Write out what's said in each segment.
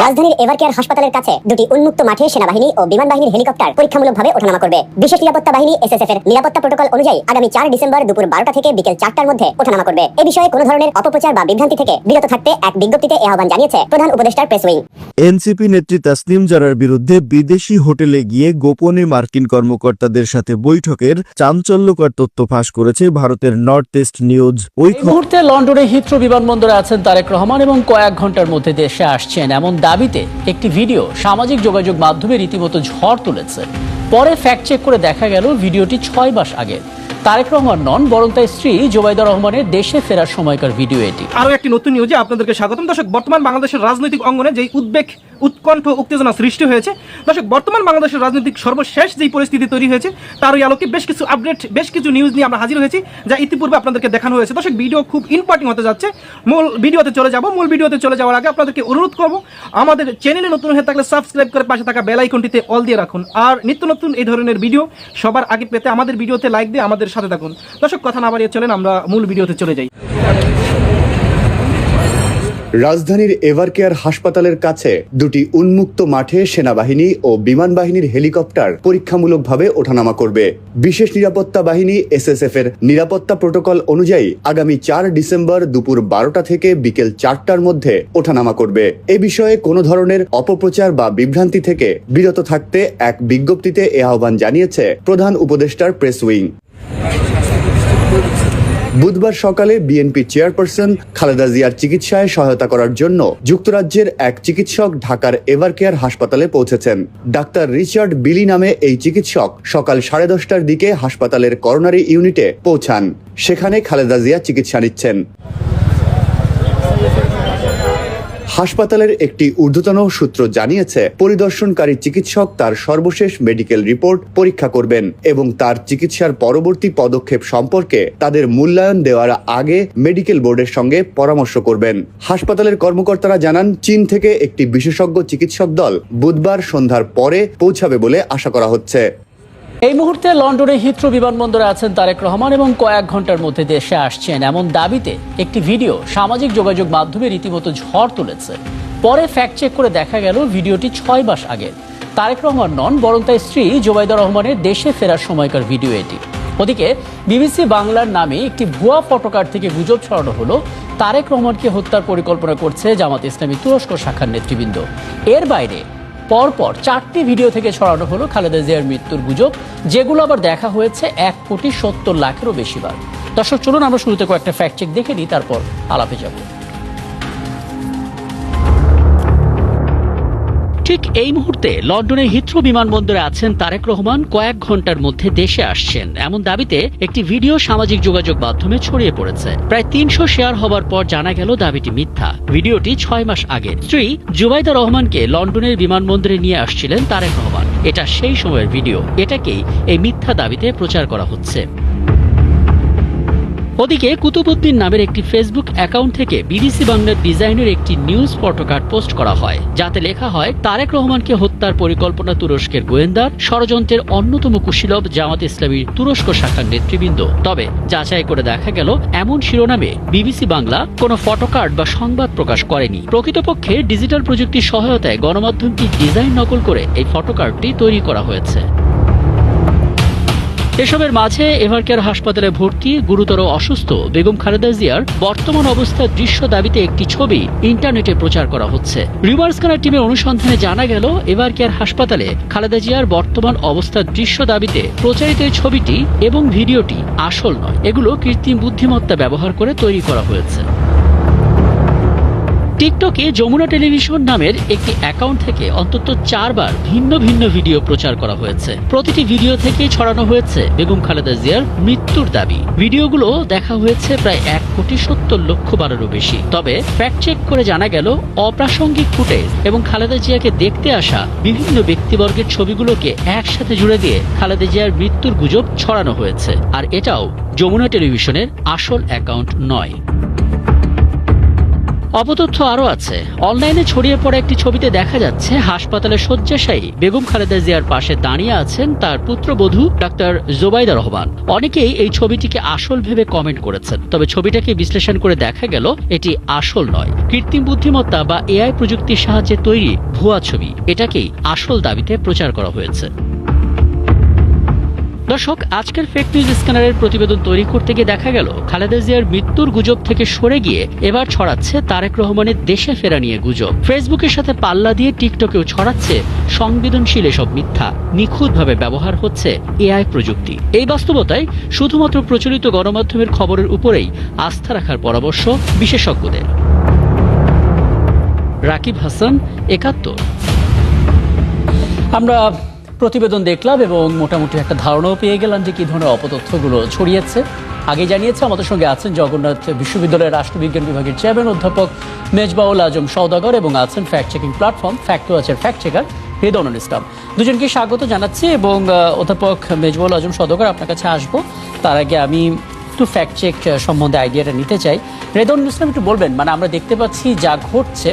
রাজধানীর এভারকেয়ার হাসপাতালের কাছে দুটি উন্মুক্ত মাঠে সেনাবাহিনী ও বিমান বাহিনীর হেলিকপ্টার পরীক্ষামূলকভাবে ওঠানামা করবে। বিশেষ নিরাপত্তা বাহিনী এসএসএফ এর নিরাপত্তা প্রোটোকল অনুযায়ী আগামী 4 ডিসেম্বর দুপুর 12টা থেকে বিকেল 4টার মধ্যে ওঠানামা করবে। এ বিষয়ে কোনো ধরনের অপপ্রচার বা বিভ্রান্তি থেকে বিরত থাকতে এক বিজ্ঞপ্তিতে এই আহ্বান জানিয়েছে প্রধান উপদেষ্টার প্রেস উইং। এনসিপি নেত্রী তাসনিম জারার বিরুদ্ধে বিদেশি হোটেলে গিয়ে গোপনে মার্কিন কর্মকর্তাদের সাথে বৈঠকের চাঞ্চল্যকর তথ্য ফাঁস করেছে ভারতের নর্থ ইস্ট নিউজ। এই মুহূর্তে লন্ডনে হিথ্রো বিমানবন্দরে আছেন তারেক রহমান এবং কয়েক ঘন্টার মধ্যে দেশে আসছেন এমন দাবিতে একটি ভিডিও সামাজিক যোগাযোগ মাধ্যমে রীতিমতো ঝড় তুলেছে। পরে ফ্যাক্ট চেক করে দেখা গেল ভিডিওটি 6 মাস আগে। তারেক রহমান নন, বরং তার স্ত্রী জুবাইদা রহমানের দেশে ফেরার সময়কার ভিডিও এটি। আরো একটি নতুন নিউজে আপনাদেরকে স্বাগতম। দর্শক, বর্তমান বাংলাদেশের রাজনৈতিক অঙ্গনে যে উদ্বেগ, উৎকণ্ঠ, উত্তেজনা সৃষ্টি হয়েছে, দর্শক বর্তমান বাংলাদেশের রাজনৈতিক সর্বশেষ যে পরিস্থিতি তৈরি হয়েছে তারই আলোকে বেশ কিছু আপডেট, বেশ কিছু নিউজ নিয়ে আমরা হাজির হয়েছি, যা ইতিপূর্বে আপনাদেরকে দেখানো হয়েছে। দর্শক, ভিডিও খুব ইম্পর্টেন্ট হতে যাচ্ছে। মূল ভিডিওতে চলে যাওয়ার আগে আপনাদেরকে অনুরোধ করব, আমাদের চ্যানেলে নতুন হয়ে থাকলে সাবস্ক্রাইব করে পাশে থাকা বেল আইকনটিতে অল দিয়ে রাখুন। আর নিত্য নতুন এই ধরনের ভিডিও সবার আগে পেতে আমাদের ভিডিওতে লাইক দিয়ে আমাদের সাথে থাকুন। দর্শক, কথা না বাড়িয়ে চলেন আমরা মূল ভিডিওতে চলে যাই। রাজধানীর এভারকেয়ার হাসপাতালের কাছে দুটি উন্মুক্ত মাঠে সেনাবাহিনী ও বিমান বাহিনীর হেলিকপ্টার পরীক্ষামূলকভাবে ওঠানামা করবে। বিশেষ নিরাপত্তা বাহিনী এসএসএফ এর নিরাপত্তা প্রোটোকল অনুযায়ী আগামী 4 ডিসেম্বর দুপুর 12টা থেকে বিকেল 4টার মধ্যে ওঠানামা করবে। এ বিষয়ে কোনো ধরনের অপপ্রচার বা বিভ্রান্তি থেকে বিরত থাকতে এক বিজ্ঞপ্তিতে এ আহ্বান জানিয়েছে প্রধান উপদেষ্টার প্রেস উইং। বুধবার সকালে বিএনপি চেয়ারপারসন খালেদা জিয়ার চিকিৎসায় সহায়তা করার জন্য যুক্তরাজ্যের এক চিকিৎসক ঢাকার এভারকেয়ার হাসপাতালে পৌঁছেছেন। ডাক্তার রিচার্ড বিলি নামে এই চিকিৎসক সকাল 10:30টার দিকে হাসপাতালের করোনারি ইউনিটে পৌঁছান। সেখানে খালেদা জিয়া চিকিৎসা নিচ্ছেন। হাসপাতালের একটি ঊর্ধ্বতন সূত্র জানিয়েছে, পরিদর্শনকারী চিকিৎসক তার সর্বশেষ মেডিকেল রিপোর্ট পরীক্ষা করবেন এবং তার চিকিৎসার পরবর্তী পদক্ষেপ সম্পর্কে তাদের মূল্যায়ন দেওয়ার আগে মেডিকেল বোর্ডের সঙ্গে পরামর্শ করবেন। হাসপাতালের কর্মকর্তারা জানান, চীন থেকে একটি বিশেষজ্ঞ চিকিৎসক দল বুধবার সন্ধ্যার পরে পৌঁছাবে বলে আশা করা হচ্ছে। এই মুহূর্তে লন্ডনে হিথ্রো বিমানবন্দরে আছেন তারেক রহমান এবং কয়েক ঘন্টার মধ্যে দেশে আসছেন এমন দাবিতে একটি ভিডিও সামাজিক যোগাযোগ মাধ্যমে রীতিমতো ঝড় তুলেছে। পরে ফ্যাক্ট চেক করে দেখা গেল ভিডিওটি 6 মাস আগে। তারেক রহমান নন, বরং তার স্ত্রী জুবাইদা রহমানের দেশে ফেরার সময়কার ভিডিও এটি। ওদিকে বিবিসি বাংলার নামে একটি ভুয়া ফটোকার্ড থেকে গুজব ছড়ানো হলো তারেক রহমানকে হত্যার পরিকল্পনা করছে জামাত ইসলামী তুরস্ক শাখার নেতৃবৃন্দ। এর বাইরে পরপর 4টি ভিডিও থেকে ছড়ানো হলো খালেদা জিয়ার মৃত্যুর গুজব, যেগুলো আবার দেখা হয়েছে 1,70,00,000-এরও বেশি বার। দর্শক, চলুন আমরা শুরুতে কয়েকটা ফ্যাক্ট চেক দেখে নিই, তারপর আলাপে যাব। ঠিক এই মুহূর্তে লন্ডনে হিথ্রো বিমানবন্দরে আছেন তারেক রহমান, কয়েক ঘন্টার মধ্যে দেশে আসছেন এমন দাবিতে একটি ভিডিও সামাজিক যোগাযোগ মাধ্যমে ছড়িয়ে পড়েছে। প্রায় 300 শেয়ার হবার পর জানা গেল দাবিটি মিথ্যা। ভিডিওটি 6 মাস আগে। স্ত্রী জুবাইদা রহমানকে লন্ডনের বিমানবন্দরে নিয়ে আসছিলেন তারেক রহমান। এটা সেই সময়ের ভিডিও। এটাকেই এই মিথ্যা দাবিতে প্রচার করা হচ্ছে। ওদিকে কুতুবউদ্দিন নামের একটি ফেসবুক অ্যাকাউন্ট থেকে বিবিসি বাংলার ডিজাইনের একটি নিউজ ফটোকার্ড পোস্ট করা হয়, যাতে লেখা হয়, তারেক রহমানকে হত্যার পরিকল্পনা তুরস্কের গোয়েন্দার, ষড়যন্ত্রের অন্যতম কুশীলব জামাত ইসলামীর তুরস্ক শাখার নেতৃবৃন্দ। তবে যাচাই করে দেখা গেল এমন শিরোনামে বিবিসি বাংলা কোনো ফটোকার্ড বা সংবাদ প্রকাশ করেনি। প্রকৃতপক্ষে ডিজিটাল প্রযুক্তির সহায়তায় গণমাধ্যমটি ডিজাইন নকল করে এই ফটোকার্ডটি তৈরি করা হয়েছে। এসবের মাঝে এভারকেয়ার হাসপাতালে ভর্তি গুরুতর অসুস্থ বেগম খালেদা জিয়ার বর্তমান অবস্থার দৃশ্য দাবিতে একটি ছবি ইন্টারনেটে প্রচার করা হচ্ছে। রিভার্সকানার টিমের অনুসন্ধানে জানা গেল, এভারকেয়ার হাসপাতালে খালেদা জিয়ার বর্তমান অবস্থার দৃশ্য দাবিতে প্রচারিত এই ছবিটি এবং ভিডিওটি আসল নয়। এগুলো কৃত্রিম বুদ্ধিমত্তা ব্যবহার করে তৈরি করা হয়েছে। টিকটকে যমুনা টেলিভিশন নামের একটি অ্যাকাউন্ট থেকে অন্তত 4 বার ভিন্ন ভিন্ন ভিডিও প্রচার করা হয়েছে। প্রতিটি ভিডিও থেকে ছড়ানো হয়েছে বেগম খালেদা জিয়ার মৃত্যুর দাবি। ভিডিওগুলো দেখা হয়েছে প্রায় 1,70,00,000 বারেরও বেশি। তবে ফ্যাক্ট চেক করে জানা গেল, অপ্রাসঙ্গিক ফুটেজ এবং খালেদা জিয়াকে দেখতে আসা বিভিন্ন ব্যক্তিবর্গের ছবিগুলোকে একসাথে জুড়ে দিয়ে খালেদা জিয়ার মৃত্যুর গুজব ছড়ানো হয়েছে। আর এটাও যমুনা টেলিভিশনের আসল অ্যাকাউন্ট নয়। অপতথ্য আরও আছে। অনলাইনে ছড়িয়ে পড়া একটি ছবিতে দেখা যাচ্ছে হাসপাতালে শয্যাশায়ী বেগম খালেদা জিয়ার পাশে দাঁড়িয়ে আছেন তার পুত্রবধূ ডাক্তার জোবাইদা রহমান। অনেকেই এই ছবিটিকে আসল ভেবে কমেন্ট করেছেন, তবে ছবিটাকে বিশ্লেষণ করে দেখা গেল এটি আসল নয়, কৃত্রিম বুদ্ধিমত্তা বা এআই প্রযুক্তির সাহায্যে তৈরি ভুয়া ছবি। এটাকেই আসল দাবিতে প্রচার করা হয়েছে। দর্শক, আজকের ফেক নিউজ স্ক্যানারের প্রতিবেদন তৈরি করতে গিয়ে দেখা গেল খালেদা জিয়ার মৃত্যুর গুজব থেকে সরে গিয়ে এবার ছড়াচ্ছে তারেক রহমানের দেশে ফেরা নিয়ে গুজব। ফেসবুকের সাথে পাল্লা দিয়ে টিকটকেও ছড়াচ্ছে সংবেদনশীল এসব মিথ্যা। নিখুঁতভাবে ব্যবহার হচ্ছে এআই প্রযুক্তি। এই বাস্তবতায় শুধুমাত্র প্রচলিত গণমাধ্যমের খবরের উপরেই আস্থা রাখার পরামর্শ বিশেষজ্ঞদের। রাকিব হাসান, ৭১। আমরা প্রতিবেদন দেখলাম এবং মোটামুটি একটা ধারণাও পেয়ে গেলাম যে কি ধরনের অপতথ্যগুলো ছড়িয়েছে। আগে জানিয়েছে আমাদের সঙ্গে আছেন জগন্নাথ বিশ্ববিদ্যালয়ের রাষ্ট্রবিজ্ঞান বিভাগের চেয়ারম্যান অধ্যাপক মেজবাউল আজম সওদাগর এবং আছেন ফ্যাক্ট চেকিং প্ল্যাটফর্ম ফ্যাক্ট ওয়াচের ফ্যাক্ট চেকার হৃদয়নুল ইসলাম। দুজনকে স্বাগত জানাচ্ছি এবং অধ্যাপক মেজবাউল আজম সওদাগর, আপনার কাছে আসবো। তার আগে আমি একটু ফ্যাক্ট চেক সম্বন্ধে আইডিয়াটা নিতে চাই। হৃদয়নুল ইসলাম, একটু বলবেন, মানে আমরা দেখতে পাচ্ছি যা ঘটছে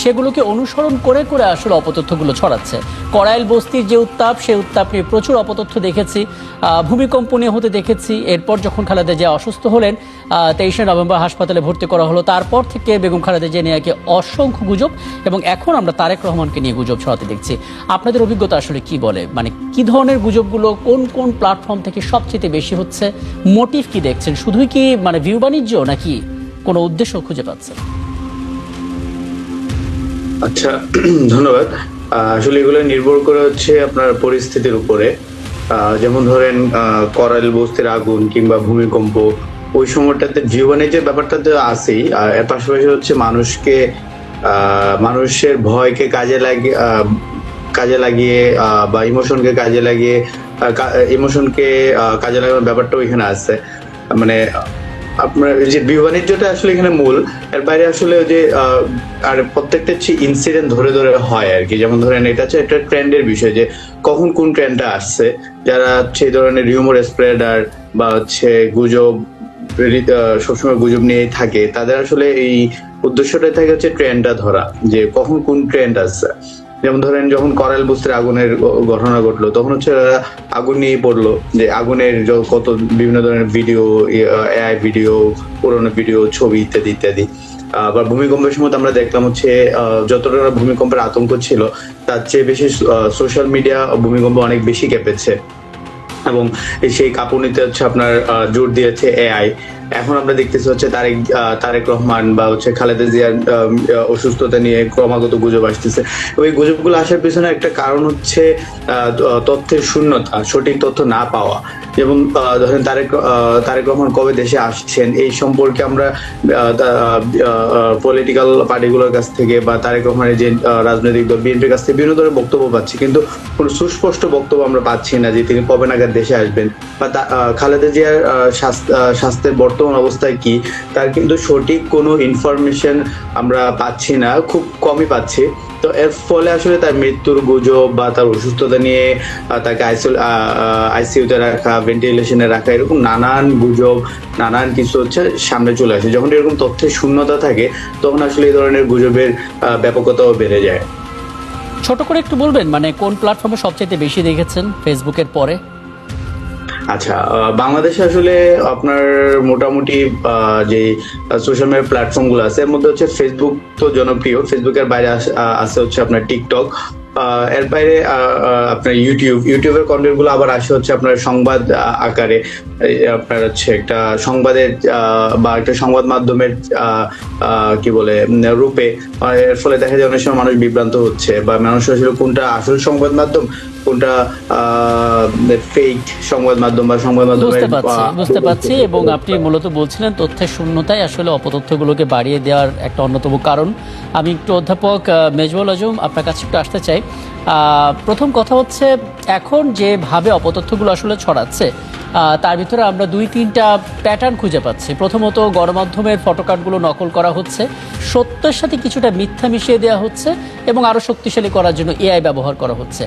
সেগুলোকে অনুসরণ করে করে আসলে অপতথ্যগুলো ছড়াচ্ছে। করাইল বস্তির যে উত্তাপ, সেই উত্তাপ নিয়ে প্রচুর অপতথ্য দেখেছি, ভূমিকম্প নিয়ে হতে দেখেছি। এরপর যখন খালেদা জিয়া অসুস্থ হলেন, 23শে নভেম্বর হাসপাতালে ভর্তি করা হলো, তারপর থেকে বেগম খালেদা জিয়া নিয়ে অসংখ্য গুজব, এবং এখন আমরা তারেক রহমানকে নিয়ে গুজব ছড়াতে দেখছি। আপনাদের অভিজ্ঞতা আসলে কি বলে, মানে কি ধরনের গুজবগুলো কোন কোন প্ল্যাটফর্ম থেকে সবচেয়ে বেশি হচ্ছে? মোটিভ কি দেখছেন? শুধুই কি মানে ভিউ বাণিজ্য, নাকি কোনো উদ্দেশ্য খুঁজে পাচ্ছেন? আচ্ছা, ধন্যবাদ। আসলে এগুলো নির্ভর করে হচ্ছে আপনার পরিস্থিতির উপরে। যেমন ধরেন করাইল বস্তির আগুন কিংবা ভূমিকম্প, ওই সময়টাতে জীবনের যে ব্যাপারটা তো আছেই, এর পাশাপাশি হচ্ছে মানুষের ভয়কে কাজে লাগিয়ে বা ইমোশনকে কাজে লাগানোর ব্যাপারটা ওইখানে আছে। মানে আপনার যে বাণিজ্যটা আসলে এখানে মূল, এর বাইরে আসলে যে আর প্রত্যেকটা ইনসিডেন্ট ধরে ধরে হয় আর কি। যেমন ধরেন এটা হচ্ছে একটা ট্রেন্ডের বিষয়, যে কখন কোন ট্রেন্ডটা আসছে। যারা সেই ধরনের রিউমার স্প্রেডার বা হচ্ছে গুজব, সবসময় গুজব নিয়ে থাকে, তাদের আসলে এই উদ্দেশ্যটাই থাকে হচ্ছে ট্রেন্ডটা ধরা, যে কখন কোন ট্রেন্ড আসছে। যেমন ধরেন যখন করাইল বস্তির আগুনের ঘটনা ঘটলো, তখন হচ্ছে আগুন নিয়ে পড়লো, যে আগুনের কত বিভিন্ন ধরনের ভিডিও, এআই ভিডিও, পুরোনো ভিডিও, ছবি ইত্যাদি ইত্যাদি। আবার ভূমিকম্পের সময় আমরা দেখলাম হচ্ছে যতটা ভূমিকম্পের আতঙ্ক ছিল, তার চেয়ে বেশি সোশ্যাল মিডিয়া ভূমিকম্প অনেক বেশি কেঁপেছে, এবং সেই কাঁপুনিতে হচ্ছে আপনার জোর দিয়েছে এআই। এখন আমরা দেখতেছি হচ্ছে তারেক রহমান বা হচ্ছে খালেদা জিয়ার অসুস্থতা নিয়ে ক্রমাগত গুজব আসতেছে। ওই গুজবগুলো আসার পিছনে একটা কারণ হচ্ছে তথ্যের শূন্যতা, সঠিক তথ্য না পাওয়া। যেমন ধরেন তারেক রহমান কবে দেশে আসছেন, এই সম্পর্কে আমরা পলিটিক্যাল পার্টিগুলোর কাছ থেকে বা তারেক রহমানের যে রাজনৈতিক দল বিএনপির কাছ থেকে বিভিন্ন ধরনের বক্তব্য পাচ্ছি, কিন্তু কোনো সুস্পষ্ট বক্তব্য আমরা পাচ্ছি না যে তিনি কবে নাগাদ দেশে আসবেন, বা খালেদা জিয়ার স্বাস্থ্যের বর্তমান অবস্থায় কি, তার কিন্তু সঠিক কোনো ইনফরমেশন আমরা পাচ্ছি না, খুব কমই পাচ্ছি। তো এর ফলে আসলে তার মৃত্যুর গুজব বা তার অসুস্থতা নিয়ে তাকে আইসিইউতে রাখা, ভেন্টিলেশনে রাখা, এরকম নানান গুজব, নানান কিছু হচ্ছে সামনে চলে আসে। যখন এরকম তথ্যের শূন্যতা থাকে, তখন আসলে এই ধরনের গুজবের ব্যাপকতাও বেড়ে যায়। ছোট করে একটু বলবেন, মানে কোন প্ল্যাটফর্মে সবচেয়ে বেশি দেখেছেন ফেসবুকের পরে? আচ্ছা, বাংলাদেশে আসলে আপনার মোটামুটি যে সোশ্যাল মিডিয়া প্ল্যাটফর্ম গুলো আছে, এর মধ্যে হচ্ছে ফেসবুক তো জনপ্রিয়, ফেসবুকের বাইরে আছে হচ্ছে আপনার টিকটক, এর বাইরে আপনার ইউটিউবের কন্টেন্ট গুলো আবার আসে হচ্ছে আপনার সংবাদ আকারে, আপনার হচ্ছে একটা সংবাদের বা একটা সংবাদ মাধ্যমের কি বলে রূপে। এর ফলে দেখা যায় অনেক সময় মানুষ বিভ্রান্ত হচ্ছে, বা মানুষ আসলে কোনটা আসল সংবাদ মাধ্যম, কোনটা ফেক সংবাদ মাধ্যম বা সংবাদ মাধ্যম। বুঝতে পারছি। এবং আপনি মূলত বলছিলেন তথ্যের শূন্যতাই আসলে অপতথ্যগুলোকে বাড়িয়ে দেওয়ার একটা অন্যতম কারণ। আমি একটু অধ্যাপক মেজবাউল আজম আপনার কাছে একটু আসতে চাই। প্রথম কথা হচ্ছে, এখন যেভাবে অপতথ্যগুলো আসলে ছড়াচ্ছে, তার ভিতরে আমরা 2-3টা প্যাটার্ন খুঁজে পাচ্ছি। প্রথমত, গণমাধ্যমের ফটোকার্ডগুলো নকল করা হচ্ছে, সত্যের সাথে কিছুটা মিথ্যা মিশিয়ে দেওয়া হচ্ছে, এবং আরও শক্তিশালী করার জন্য এআই ব্যবহার করা হচ্ছে।